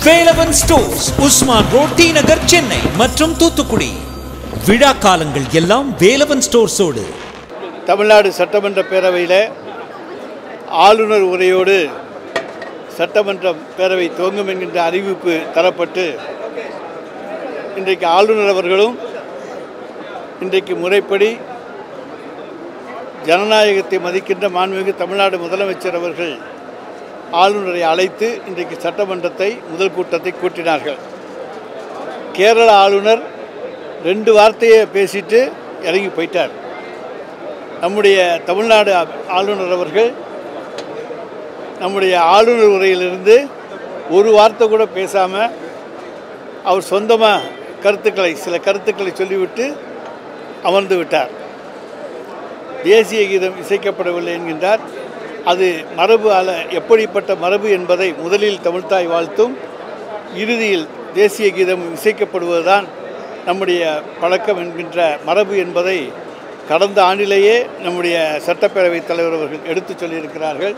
Velavan stores, Usman road, T Nagar, Chennai மற்றும் தூத்துக்குடி. விழா காலங்கள் எல்லாம் வேலவன் ஸ்டோர்ஸோடு. தமிழ்நாடு சட்டமன்ற பேரவையில் ஆளுநர் உரையோடு சட்டமன்ற பேரவை துவங்கும் என்கின்ற அறிவிப்பு தரப்பட்டு இன்றைக்கு ஆளுநர் அவர்களும் இன்றைக்கு முறைப்படி ஜனநாயகத்தை மதிக்கின்ற மாண்புமிகு தமிழ்நாடு முதலமைச்சர் அவர்கள் ஆளுநரை அழைத்து இன்றைக்கு சட்டமன்றத்தை முதல் கூட்டத்தை கூட்டினார்கள். கேரள ஆளுநர் 2 வார்த்தையை பேசிட்டு இறங்கி போயிட்டார். நம்முடைய தமிழ்நாடு ஆளுநர் அவர்கள் நம்முடைய ஆளுநர் உரையிலிருந்து ஒரு வார்த்தை கூட பேசாமல் அவர் சொந்தமாக சில கருத்துக்களை சொல்லிவிட்டு அமர்ந்து விட்டார். தேசிய கீதம் இசைக்கப்படவில்லை என்கின்றார். அது மரபு எப்படிப்பட்ட மரபு என்பதை முதலில் தமிழ்தாய் வாழ்த்தும் இறுதியில் தேசிய கீதம் இசைக்கப்படுவதுதான் நம்முடைய பழக்கம் என்கின்ற மரபு என்பதை கடந்த ஆண்டிலேயே நம்முடைய சட்டப்பேரவைத் தலைவர் அவர்கள் எடுத்து சொல்லியிருக்கிறார்கள்.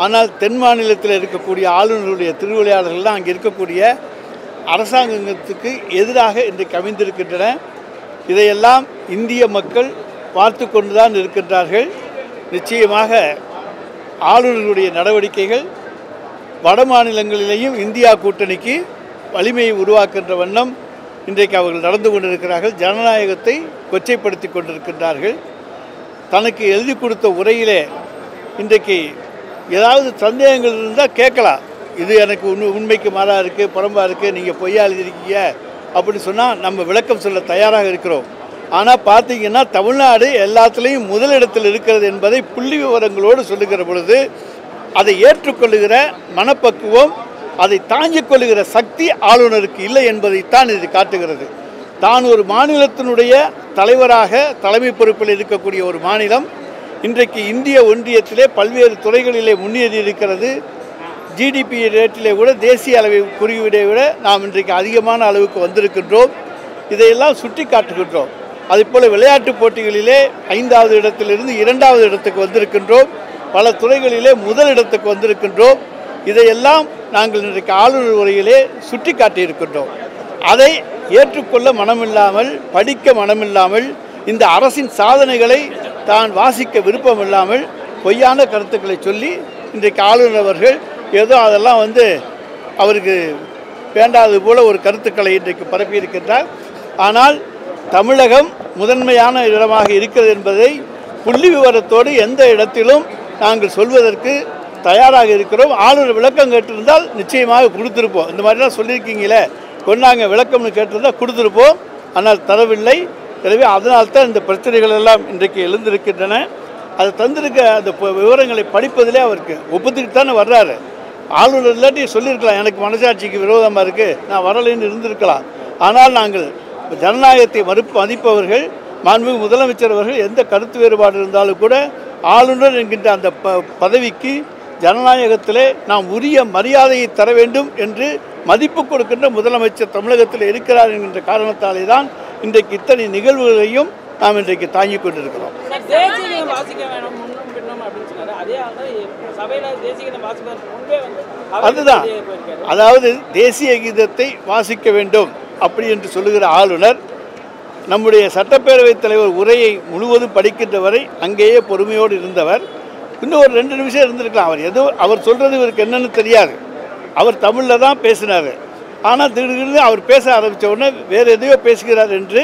ஆனால் தென் மாநிலத்தில் இருக்கக்கூடிய ஆளுநருடைய திருவிளையாடல்கள்லாம் அங்கே இருக்கக்கூடிய அரசாங்கத்துக்கு எதிராக இன்றைக்கு அமைந்திருக்கின்றன. இதையெல்லாம் இந்திய மக்கள் பார்த்து கொண்டுதான் இருக்கின்றார்கள். நிச்சயமாக ஆளுநர்களுடைய நடவடிக்கைகள் வட மாநிலங்களிலேயும் இந்தியா கூட்டணிக்கு வலிமையை உருவாக்குகின்ற வண்ணம் இன்றைக்கு அவர்கள் நடந்து கொண்டிருக்கிறார்கள். ஜனநாயகத்தை கொச்சைப்படுத்தி கொண்டிருக்கின்றார்கள். தனக்கு எழுதி கொடுத்த உரையிலே இன்றைக்கு ஏதாவது சந்தேகங்கள் இருந்தால் கேட்கலாம். இது எனக்கு உண்மைக்கு மாறாக இருக்குது, புறம்பாக இருக்குது, நீங்கள் பொய்யா எழுதியிருக்கீங்க அப்படின்னு சொன்னால் நம்ம விளக்கம் சொல்ல தயாராக இருக்கிறோம். ஆனால் பார்த்தீங்கன்னா தமிழ்நாடு எல்லாத்துலேயும் முதலிடத்தில் இருக்கிறது என்பதை புள்ளி விவரங்களோடு சொல்லுகிற பொழுது அதை ஏற்றுக்கொள்ளுகிற மனப்பக்குவம், அதை தாங்கிக் கொள்ளுகிற சக்தி ஆளுநருக்கு இல்லை என்பதைத்தான் இது காட்டுகிறது. தான் ஒரு மாநிலத்தினுடைய தலைவராக தலைமை பொறுப்பில் இருக்கக்கூடிய ஒரு மாநிலம் இன்றைக்கு இந்திய ஒன்றியத்திலே பல்வேறு துறைகளிலே முன்னேறி இருக்கிறது. ஜிடிபி ரேட்டிலே கூட தேசிய அளவை குறியீடை விட நாம் இன்றைக்கு அதிகமான அளவுக்கு வந்திருக்கின்றோம். இதையெல்லாம் சுட்டி காட்டுகின்றோம். அதேபோல் விளையாட்டுப் போட்டிகளிலே 5வது இடத்திலிருந்து 2வது இடத்துக்கு வந்திருக்கின்றோம். பல துறைகளிலே முதல் இடத்துக்கு வந்திருக்கின்றோம். இதையெல்லாம் நாங்கள் இன்றைக்கு ஆளுநர் உரையிலே சுட்டி காட்டியிருக்கின்றோம். அதை ஏற்றுக்கொள்ள மனமில்லாமல், படிக்க மனமில்லாமல், இந்த அரசின் சாதனைகளை தான் வாசிக்க விருப்பமில்லாமல் பொய்யான கருத்துக்களை சொல்லி இன்றைக்கு ஆளுநர் அவர்கள் ஏதோ அதெல்லாம் அவருக்கு வேண்டாதது போல ஒரு கருத்துக்களை இன்றைக்கு பரப்பியிருக்கின்றார். ஆனால் தமிழகம் முதன்மையான இடமாக இருக்கிறது என்பதை புள்ளி விவரத்தோடு எந்த இடத்திலும் நாங்கள் சொல்வதற்கு தயாராக இருக்கிறோம். ஆளுநர் விளக்கம் கேட்டிருந்தால் நிச்சயமாக கொடுத்துருப்போம். இந்த மாதிரிலாம் சொல்லியிருக்கீங்களே, கொண்டாங்க விளக்கம்னு கேட்டிருந்தால் கொடுத்துருப்போம். ஆனால் தரவில்லை. எனவே அதனால்தான் இந்த பிரச்சனைகள் எல்லாம் இன்றைக்கு எழுந்திருக்கின்றன. அதை தந்திருக்க அந்த விவரங்களை படிப்பதிலே அவருக்கு ஒப்புத்துக்கிட்டு தானே வர்றாரு. ஆளுநர் இல்லாட்டி சொல்லியிருக்கலாம், எனக்கு மனசாட்சிக்கு விரோதமாக இருக்குது, நான் வரலைன்னு இருந்திருக்கலாம். ஆனால் நாங்கள் ஜனநாயகத்தை மதிப்பவர்கள், மாண்புமிகு முதலமைச்சர் அவர்கள் எந்த கருத்து வேறுபாடு இருந்தாலும் கூட ஆளுநர் என்கின்ற அந்த பதவிக்கு ஜனநாயகத்திலே நாம் உரிய மரியாதையை தர வேண்டும் என்று மதிப்பு கொடுக்கின்ற முதலமைச்சர் தமிழகத்தில் இருக்கிறார் என்கின்ற காரணத்தாலே தான் இன்றைக்கு இத்தனை நிகழ்வுகளையும் நாம் இன்றைக்கு தாங்கிக் கொண்டிருக்கிறோம். அதுதான், அதாவது தேசிய கீதத்தை வாசிக்க வேண்டும் அப்படி என்று சொல்லுகிற ஆளுநர் நம்முடைய சட்டப்பேரவைத் தலைவர் உரையை முழுவதும் படிக்கின்ற வரை அங்கேயே பொறுமையோடு இருந்தவர். இன்னும் ஒரு 2 நிமிஷம் இருந்திருக்கலாம். அவர் சொல்கிறது இவருக்கு என்னன்னு தெரியாது. அவர் தமிழில் தான் பேசினார். ஆனால் திடீர்னு அவர் பேச ஆரம்பித்த உடனே வேறு எதையோ பேசுகிறார் என்று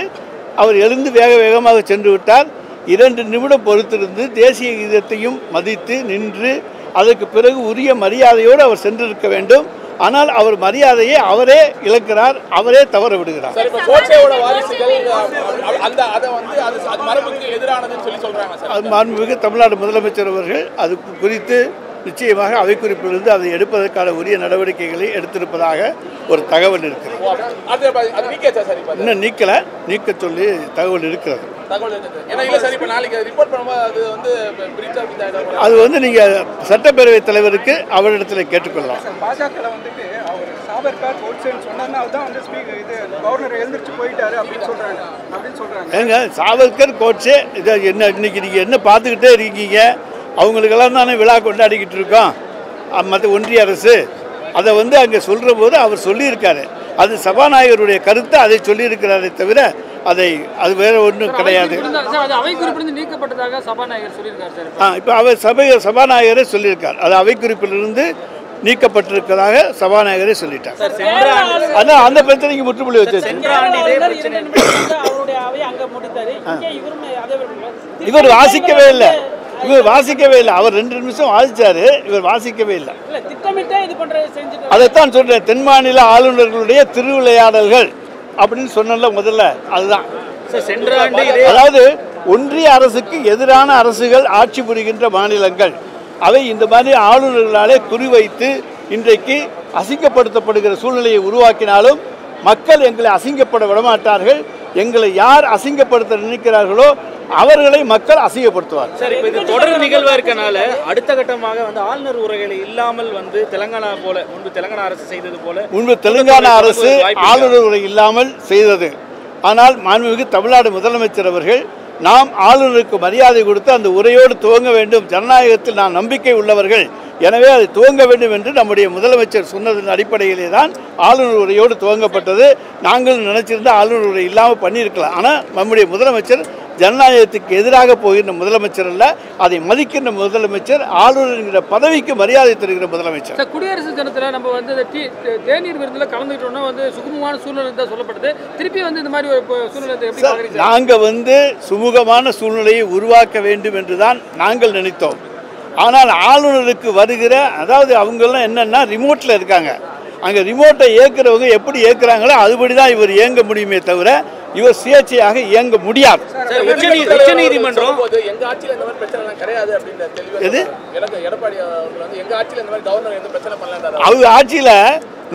அவர் எழுந்து வேகமாக சென்று விட்டார். 2 நிமிடம் பொறுத்திருந்து தேசிய கீதத்தையும் மதித்து நின்று அதற்கு பிறகு உரிய மரியாதையோடு அவர் சென்றிருக்க வேண்டும். ஆனால் அவர் மரியாதையை அவரே இழக்கிறார், அவரே தவற விடுகிறார். மாண்புமிகு தமிழ்நாடு முதலமைச்சர் அவர்கள் அது குறித்து நிச்சயமாக அவை குறிப்பிலிருந்து அதை எடுப்பதற்கான உரிய நடவடிக்கைகளை எடுத்திருப்பதாக ஒரு தகவல் இருக்கிறது. இன்னும் நீக்க சொல்லி தகவல் இருக்கிறது. அது நீங்கள் சட்டப்பேரவைத் தலைவருக்கு அவரிடத்தில் கேட்டுக்கொள்ளலாம். ஏங்க சாவர்கர் கோட்ஸே இன்னைக்கு நீங்கள் என்ன பார்த்துக்கிட்டே இருக்கீங்க? அவங்களுக்கெல்லாம் தானே விழா கொண்டாடிக்கிட்டு இருக்கோம். மற்ற ஒன்றிய அரசு அதை வந்து அங்கே சொல்கிற போது அவர் சொல்லியிருக்காரு. அது சபாநாயகருடைய கருத்தை அதை சொல்லியிருக்கிறாரே தவிர அது வேற ஒன்றும் கிடையாது. இப்போ அவர் சபாநாயகரே சொல்லியிருக்கார், அது அவை குறிப்பிலிருந்து நீக்கப்பட்டிருக்கிறதாக சபாநாயகரே சொல்லிட்டார். அதான் அந்த பிரச்சனைக்கு முற்றுப்புள்ளி வச்சு இவர் வாசிக்கவே இல்லை. அவர் 2 நிமிஷம் வாசிச்சாரு, இவர் வாசிக்கவே இல்லை. அதைத்தான் சொல்றேன், தென் மாநில ஆளுநர்களுடைய திருவிளையாடல்கள் அப்படின்னு சொன்ன முதல்ல அதுதான். அதாவது ஒன்றிய அரசுக்கு எதிரான அரசுகள் ஆட்சி புரிகின்ற மாநிலங்கள் அவை இந்த மாதிரி ஆளுநர்களாலே குறிவைத்து இன்றைக்கு அசிங்கப்படுத்தப்படுகிற சூழ்நிலையை உருவாக்கினாலும் மக்கள் எங்களை அசிங்கப்பட விடமாட்டார்கள். எங்களை யார் அசிங்கப்படுத்த நினைக்கிறார்களோ அவர்களை மக்கள் அசிங்கப்படுத்துவார். சார், இப்போ இது தொடர் நிகழ்வா இருக்கனால அடுத்த கட்டமாக வந்து ஆளுநர் உரைகளை இல்லாமல் வந்து தெலுங்கானா போல முன்பு தெலுங்கானா அரசு செய்தது போல முன்பு தெலுங்கானா அரசு ஆளுநர் உரை இல்லாமல் செய்தது. ஆனால் மாண்புமிகு தமிழ்நாடு முதலமைச்சர் அவர்கள் நாம் ஆளுநருக்கு மரியாதை கொடுத்து அந்த உரையோடு துவங்க வேண்டும், ஜனநாயகத்தில் நான் நம்பிக்கை உள்ளவர்கள், எனவே அதை துவங்க வேண்டும் என்று நம்முடைய முதலமைச்சர் சொன்னதன் அடிப்படையிலே தான் ஆளுநர் உரையோடு துவங்கப்பட்டது. நாங்கள் நினைச்சிருந்த ஆளுநர் உரை இல்லாமல் பண்ணியிருக்கலாம். ஆனால் நம்முடைய முதலமைச்சர் ஜனநாயகத்துக்கு எதிராக போகின்ற முதலமைச்சர் அல்ல, அதை மதிக்கின்ற முதலமைச்சர், ஆளுநர் என்கிற பதவிக்கு மரியாதை தருகிற முதலமைச்சர். குடியரசு தினத்தில் நம்ம வந்து தேநீர் விருந்தில் கலந்துக்கிட்டோம்னா வந்து சுகமமான சூழ்நிலை தான் சொல்லப்படுது. திருப்பி வந்து இந்த மாதிரி ஒரு சூழ்நிலை நாங்கள் வந்து சுமூகமான சூழ்நிலையை உருவாக்க வேண்டும் என்றுதான் நாங்கள் நினைத்தோம். ஆனால் ஆளுநருக்கு வருகிற, அதாவது அவங்கெல்லாம் என்னென்னா ரிமோட்டில் இருக்காங்க, அங்கே ரிமோட்டை இயக்குறவங்க எப்படி இயக்குறாங்களோ அதுபடி தான் இவர் இயங்க முடியுமே தவிர இவர் சுயேட்சையாக இயங்க முடியாது. உச்சநீதிமன்றம் அவங்க ஆட்சியில்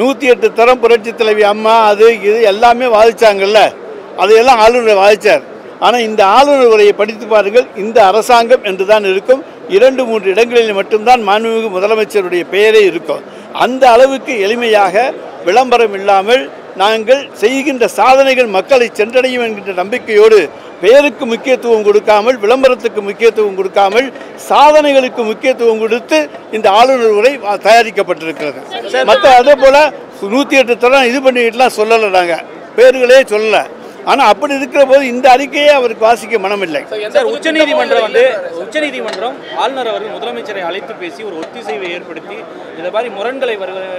108 தரம் புரட்சி தலைவி அம்மா அது இது எல்லாமே வாதிச்சாங்கல்ல, அதையெல்லாம் ஆளுநர் வாதிச்சார். ஆனால் இந்த ஆளுநர் உரையை படித்து பாருங்கள், இந்த அரசாங்கம் என்று தான் இருக்கும். 2-3 இடங்களில் மட்டும்தான் மாண்புமிகு முதலமைச்சருடைய பெயரே இருக்கும். அந்த அளவுக்கு எளிமையாக விளம்பரம் இல்லாமல் நாங்கள் செய்கின்ற சாதனைகள் மக்களை சென்றடையும் என்கின்ற நம்பிக்கையோடு பெயருக்கு முக்கியத்துவம் கொடுக்காமல், விளம்பரத்துக்கு முக்கியத்துவம் கொடுக்காமல், சாதனைகளுக்கு முக்கியத்துவம் கொடுத்து இந்த ஆளுநர் உரை தயாரிக்கப்பட்டிருக்கிறது. மற்ற அதே போல் 108 தரம் இது பண்ணிக்கிட்டுலாம் சொல்லலை, நாங்கள் பேர்களே சொல்லலை. ஆனால் அப்படி இருக்கிற போது இந்த அறிக்கையை அவருக்கு வாசிக்க மனமில்லை. சார், உச்சநீதிமன்றம் ஆளுநர் அவர்கள் முதலமைச்சரை அழைத்து பேசி ஒரு ஒத்திசைவை ஏற்படுத்தி இந்த மாதிரி முரண்களை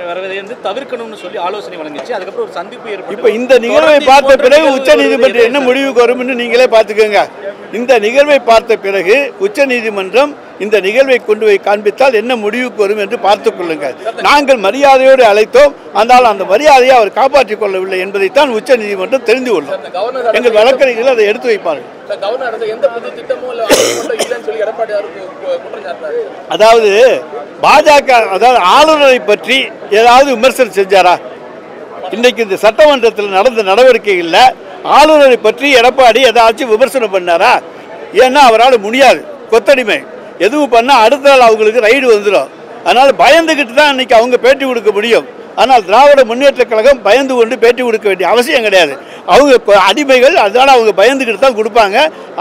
வருவதை வந்து தவிர்க்கணும்னு சொல்லி ஆலோசனை வழங்கிச்சு. அதுக்கப்புறம் ஒரு சந்திப்பு ஏற்பட்டு இப்போ இந்த நிகழ்வை பார்த்த பிறகு உச்சநீதிமன்றம் என்ன முடிவுக்கு வரும்னு நீங்களே பார்த்துக்கோங்க. இந்த நிகழ்வை பார்த்த பிறகு உச்சநீதிமன்றம் இந்த நிகழ்வை கொண்டு போய் காண்பித்தால் என்ன முடிவுக்கு வரும் என்று பார்த்துக் கொள்ளுங்கள். நாங்கள் மரியாதையோடு அழைத்தோம், ஆனால் அந்த மரியாதையை அவர் காப்பாற்றிக் கொள்ளவில்லை என்பதைத்தான் உச்சநீதிமன்றம் தெரிந்து கொள்ளும். எங்கள் வழக்கறிஞர்கள் அதை எடுத்து வைப்பார்கள். அதாவது பாஜக, அதாவது ஆளுநரை பற்றி ஏதாவது விமர்சனம் செஞ்சாரா? இன்றைக்கு இந்த சட்டமன்றத்தில் நடந்த நடவடிக்கைகளில் ஆளுநரை பற்றி எடப்பாடி ஏதாச்சும் விமர்சனம் பண்ணாரா? ஏன்னா அவரால் முடியாது, கொத்தடிமை எதுவும் பண்ணால் அடுத்த நாள் அவங்களுக்கு ரைடு வந்துடும். அதனால் பயந்துக்கிட்டு தான் இன்றைக்கி அவங்க பேட்டி கொடுக்க முடியும். ஆனால் திராவிட முன்னேற்ற கழகம் பயந்து கொண்டு பேட்டி கொடுக்க வேண்டிய அவசியம் கிடையாது. அவங்க அடிமைகள், அதனால் அவங்க பயந்துக்கிட்டு தான் கொடுப்பாங்க.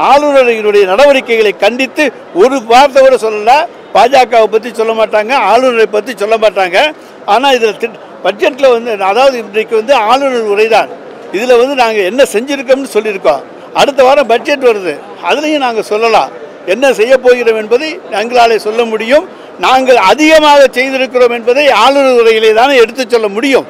ஆளுநர்களுடைய நடவடிக்கைகளை கண்டித்து ஒரு வார்த்தை கூட சொல்லலை. பாஜகவை பற்றி சொல்ல மாட்டாங்க, ஆளுநரை பற்றி சொல்ல மாட்டாங்க. ஆனால் இதில் பட்ஜெட்டில் வந்து, அதாவது இன்றைக்கு வந்து ஆளுநர் உரை தான், இதில் வந்து நாங்கள் என்ன செஞ்சுருக்கோம்னு சொல்லியிருக்கோம். அடுத்த வாரம் பட்ஜெட் வருது, அதுலேயும் நாங்கள் சொல்லலாம் என்ன செய்ய போகிறோம் என்பதை எங்களாலே சொல்ல முடியும். நாங்கள் அதிகமாக செய்திருக்கிறோம் என்பதை ஆளுநர் உரையிலே தானே எடுத்து சொல்ல முடியும்.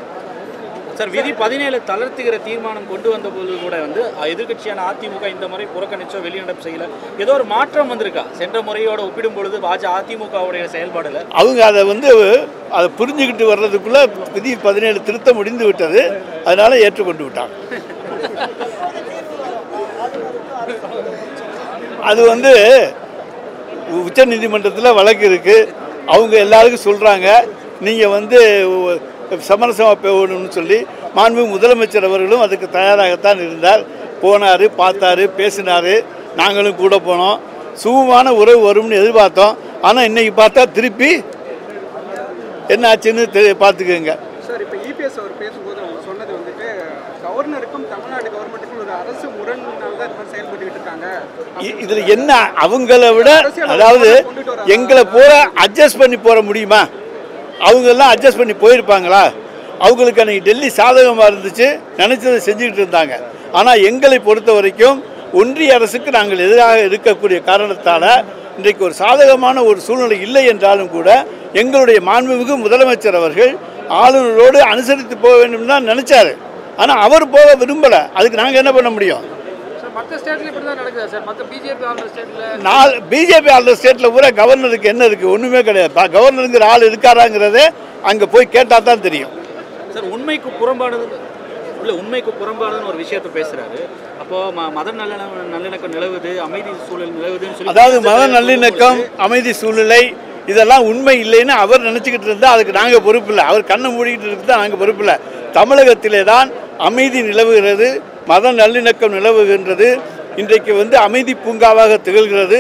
சார், விதி 17 தளர்த்துகிற தீர்மானம் கொண்டு வந்த போது கூட வந்து எதிர்கட்சியான அதிமுக இந்த முறை புறக்கணிச்சோ வெளிநடப்பு செய்யல, ஏதோ ஒரு மாற்றம் வந்திருக்கா? சென்ற முறையோட ஒப்பிடும் பொழுது அதிமுகவுடைய செயல்பாடுல அவங்க அதை வந்து அதை புரிஞ்சுக்கிட்டு வர்றதுக்குள்ள விதி 17 திருத்தம் முடிந்து விட்டது, அதனால ஏற்றுக்கொண்டு விட்டாங்க. அது வந்து உச்ச நீதிமன்றத்தில் வழக்கு இருக்குது. அவங்க எல்லாருக்கும் சொல்கிறாங்க நீங்கள் வந்து சமரசமாக போகணும்னு சொல்லி. மாண்புமிகு முதலமைச்சர் அவர்களும் அதுக்கு தயாராகத்தான் இருந்தார். போனார், பார்த்தார், பேசினார், நாங்களும் கூட போனோம். சுகமான உறவு வரும்னு எதிர்பார்த்தோம். ஆனால் இன்றைக்கி பார்த்தா திருப்பி என்ன ஆச்சுன்னு பார்த்துக்கோங்க. சார், இப்போ இபிஎஸ் அவர் பேசும்போது அவங்க சொன்னது வந்துட்டு கவர்னருக்கும் தமிழ்நாடு கவர்மெண்ட்டுக்கும் ஒரு அரசு முரண்னால தான் இந்த செயல்பட்டு இருக்காங்க. இதில் என்ன அவங்கள விட, அதாவது எங்களை பூரா அட்ஜஸ்ட் பண்ணி போற முடியுமா? அவங்கெல்லாம் அட்ஜஸ்ட் பண்ணி போயிருப்பாங்களா? அவங்களுக்கு அன்றைக்கி டெல்லி சாதகமாக இருந்துச்சு, நினச்சதை செஞ்சுக்கிட்டு இருந்தாங்க. ஆனால் எங்களை பொறுத்த வரைக்கும் ஒன்றிய அரசுக்கு நாங்கள் எதிராக இருக்கக்கூடிய காரணத்தால் இன்றைக்கு ஒரு சாதகமான ஒரு சூழ்நிலை இல்லை என்றாலும் கூட எங்களுடைய மாண்புமிகு முதலமைச்சர் அவர்கள் ஆளுநரோடு அனுசரித்து போக வேண்டும் தான் நினச்சார். ஆனால் அவர் போக விரும்பலை. அதுக்கு நாங்கள் என்ன பண்ண முடியும்? பிஜேபி ஆளுநர் ஸ்டேட்டில் பூரா கவர்னருக்கு என்ன இருக்குது? ஒன்றுமே கிடையாது. கவர்னருங்கிற ஆள் இருக்காராங்கிறதே அங்கே போய் கேட்டால் தான் தெரியும். சார், உண்மைக்கு புறம்பானதுன்னு ஒரு விஷயத்தை பேசுறாரு. அப்போ மத நல்லிணக்கம் நிலவுது, அமைதி சூழல் நிலவுதுன்னு சொல்லி, அதாவது மத நல்லிணக்கம், அமைதி சூழ்நிலை இதெல்லாம் உண்மை இல்லைன்னு அவர் நினச்சிக்கிட்டு இருந்தால் அதுக்கு நாங்கள் பொறுப்பு இல்லை. அவர் கண்ணை மூடிக்கிட்டு இருந்தால் நாங்கள் பொறுப்பு இல்லை. தமிழகத்திலே தான் அமைதி நிலவுகிறது, மத நல்லிணக்கம் நிலவுகின்றது. இன்றைக்கு அமைதி பூங்காவாக திகழ்கிறது.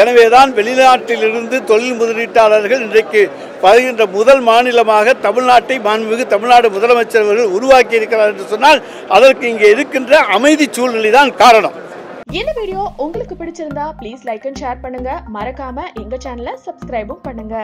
எனவே தான் வெளிநாட்டிலிருந்து தொழில் முதலீட்டாளர்கள் இன்றைக்கு வருகின்ற முதல் மாநிலமாக தமிழ்நாட்டை மாண்புமிகு தமிழ்நாடு முதலமைச்சர் அவர்கள் உருவாக்கி இருக்கிறார் என்று சொன்னால் அதற்கு இங்கே இருக்கின்ற அமைதி சூழ்நிலை தான் காரணம். இந்த வீடியோ உங்களுக்கு பிடிச்சிருந்தா ப்ளீஸ் லைக் அண்ட் ஷேர் பண்ணுங்க. மறக்காம எங்க சேனலை சப்ஸ்கிரைபும் பண்ணுங்க.